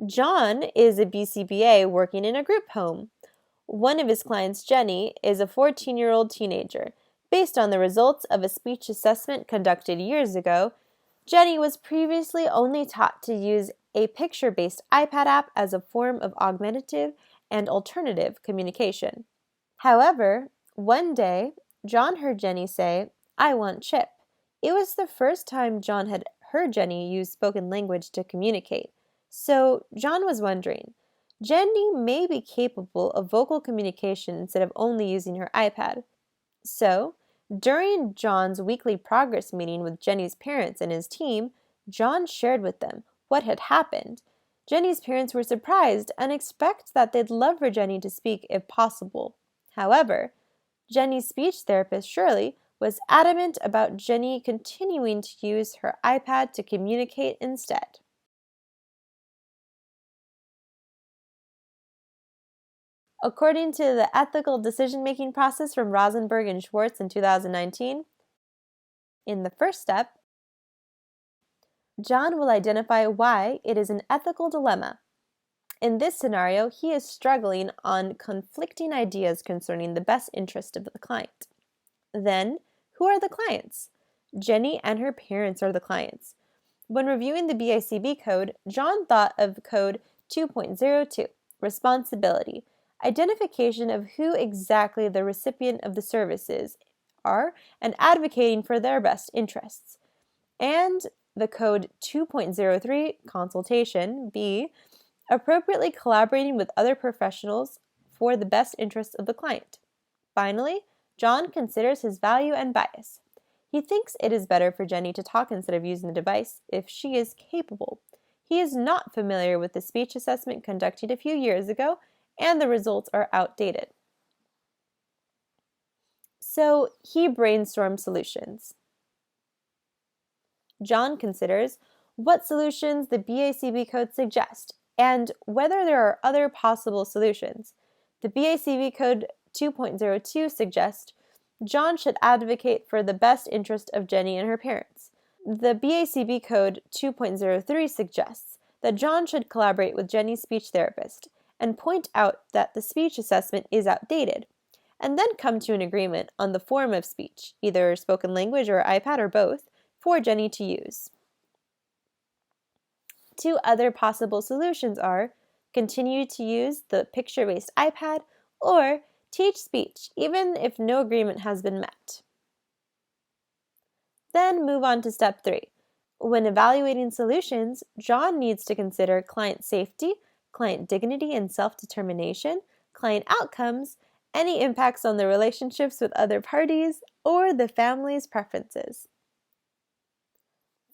John is a BCBA working in a group home. One of his clients, Jenny, is a 14-year-old teenager. Based on the results of a speech assessment conducted years ago, Jenny was previously only taught to use a picture-based iPad app as a form of augmentative and alternative communication. However, one day, John heard Jenny say, "I want Chip." It was the first time John had heard Jenny use spoken language to communicate. So, John was wondering, Jenny may be capable of vocal communication instead of only using her iPad. So, during John's weekly progress meeting with Jenny's parents and his team, John shared with them what had happened. Jenny's parents were surprised and expect that they'd love for Jenny to speak if possible. However, Jenny's speech therapist, Shirley, was adamant about Jenny continuing to use her iPad to communicate instead. According to the ethical decision-making process from Rosenberg and Schwartz in 2019, in the first step, John will identify why it is an ethical dilemma. In this scenario, he is struggling on conflicting ideas concerning the best interest of the client. Then, who are the clients? Jenny and her parents are the clients. When reviewing the BICB code, John thought of code 2.02, responsibility, identification of who exactly the recipient of the services are and advocating for their best interests. And the code 2.03, consultation, B, appropriately collaborating with other professionals for the best interests of the client. Finally, John considers his value and bias. He thinks it is better for Jenny to talk instead of using the device if she is capable. He is not familiar with the speech assessment conducted a few years ago, and the results are outdated. So he brainstorms solutions. John considers what solutions the BACB code suggests and whether there are other possible solutions. The BACB code 2.02 suggests John should advocate for the best interest of Jenny and her parents. The BACB code 2.03 suggests that John should collaborate with Jenny's speech therapist and point out that the speech assessment is outdated, and then come to an agreement on the form of speech, either spoken language or iPad or both, for Jenny to use. Two other possible solutions are continue to use the picture-based iPad or teach speech, even if no agreement has been met. Then move on to step 3. When evaluating solutions, John needs to consider client safety, client dignity and self-determination, client outcomes, any impacts on the relationships with other parties, or the family's preferences.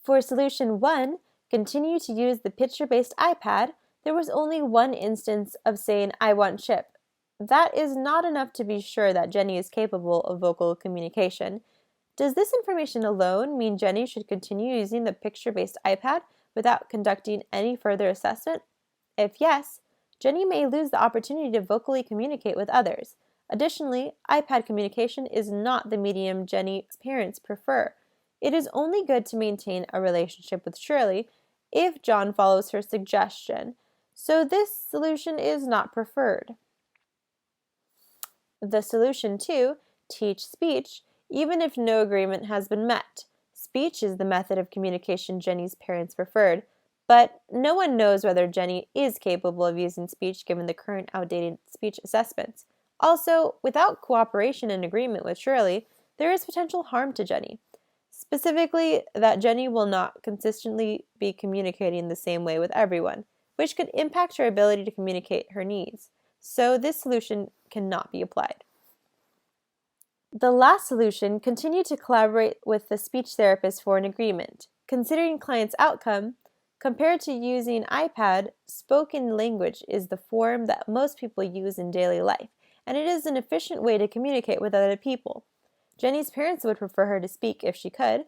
For solution 1, continue to use the picture-based iPad, there was only one instance of saying, "I want Chip." That is not enough to be sure that Jenny is capable of vocal communication. Does this information alone mean Jenny should continue using the picture-based iPad without conducting any further assessment? If yes, Jenny may lose the opportunity to vocally communicate with others. Additionally, iPad communication is not the medium Jenny's parents prefer. It is only good to maintain a relationship with Shirley if John follows her suggestion, so this solution is not preferred. The solution 2, teach speech, even if no agreement has been met. Speech is the method of communication Jenny's parents preferred, but no one knows whether Jenny is capable of using speech given the current outdated speech assessments. Also, without cooperation and agreement with Shirley, there is potential harm to Jenny. Specifically, that Jenny will not consistently be communicating the same way with everyone, which could impact her ability to communicate her needs. So this solution cannot be applied. The last solution, continue to collaborate with the speech therapist for an agreement. Considering client's outcome, compared to using iPad, spoken language is the form that most people use in daily life, and it is an efficient way to communicate with other people. Jenny's parents would prefer her to speak if she could.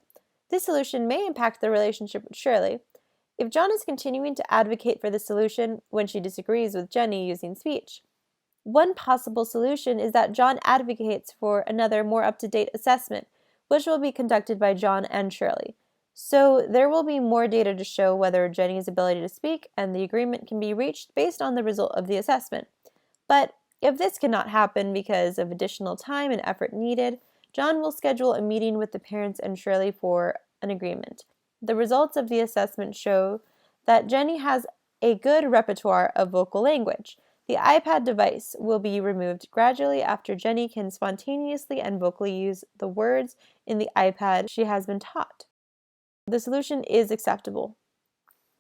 This solution may impact the relationship with Shirley. If John is continuing to advocate for this solution when she disagrees with Jenny using speech. One possible solution is that John advocates for another more up-to-date assessment, which will be conducted by John and Shirley. So there will be more data to show whether Jenny's ability to speak and the agreement can be reached based on the result of the assessment. But if this cannot happen because of additional time and effort needed, John will schedule a meeting with the parents and Shirley for an agreement. The results of the assessment show that Jenny has a good repertoire of vocal language. The iPad device will be removed gradually after Jenny can spontaneously and vocally use the words in the iPad she has been taught. The solution is acceptable.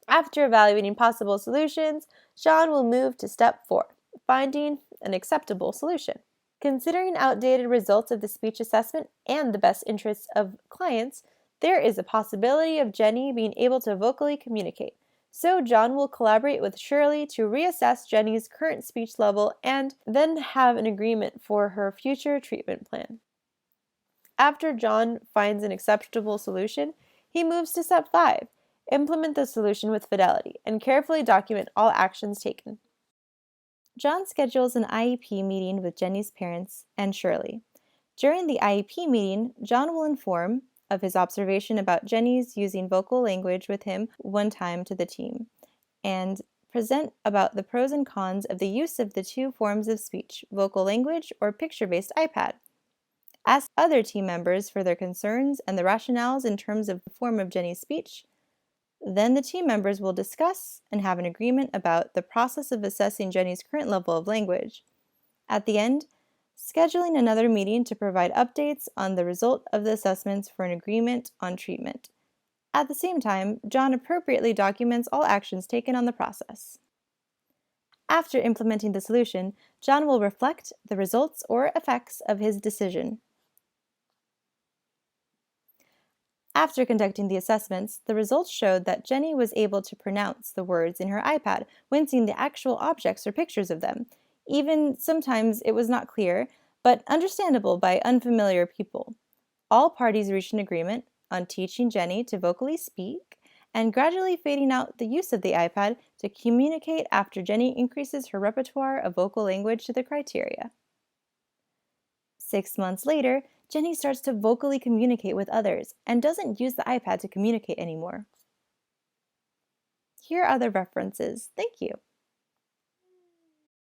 After evaluating possible solutions, John will move to step 4, finding an acceptable solution. Considering outdated results of the speech assessment and the best interests of clients, there is a possibility of Jenny being able to vocally communicate. So John will collaborate with Shirley to reassess Jenny's current speech level and then have an agreement for her future treatment plan. After John finds an acceptable solution, he moves to step 5. Implement the solution with fidelity and carefully document all actions taken. John schedules an IEP meeting with Jenny's parents and Shirley. During the IEP meeting, John will inform of his observation about Jenny's using vocal language with him one time to the team, and present about the pros and cons of the use of the two forms of speech, vocal language or picture-based iPad. Ask other team members for their concerns and the rationales in terms of the form of Jenny's speech. Then the team members will discuss and have an agreement about the process of assessing Jenny's current level of language. At the end, scheduling another meeting to provide updates on the result of the assessments for an agreement on treatment. At the same time, John appropriately documents all actions taken on the process. After implementing the solution, John will reflect the results or effects of his decision. After conducting the assessments, the results showed that Jenny was able to pronounce the words in her iPad when seeing the actual objects or pictures of them. Even sometimes it was not clear, but understandable by unfamiliar people. All parties reached an agreement on teaching Jenny to vocally speak and gradually fading out the use of the iPad to communicate after Jenny increases her repertoire of vocal language to the criteria. 6 months later, Jenny starts to vocally communicate with others and doesn't use the iPad to communicate anymore. Here are the references. Thank you.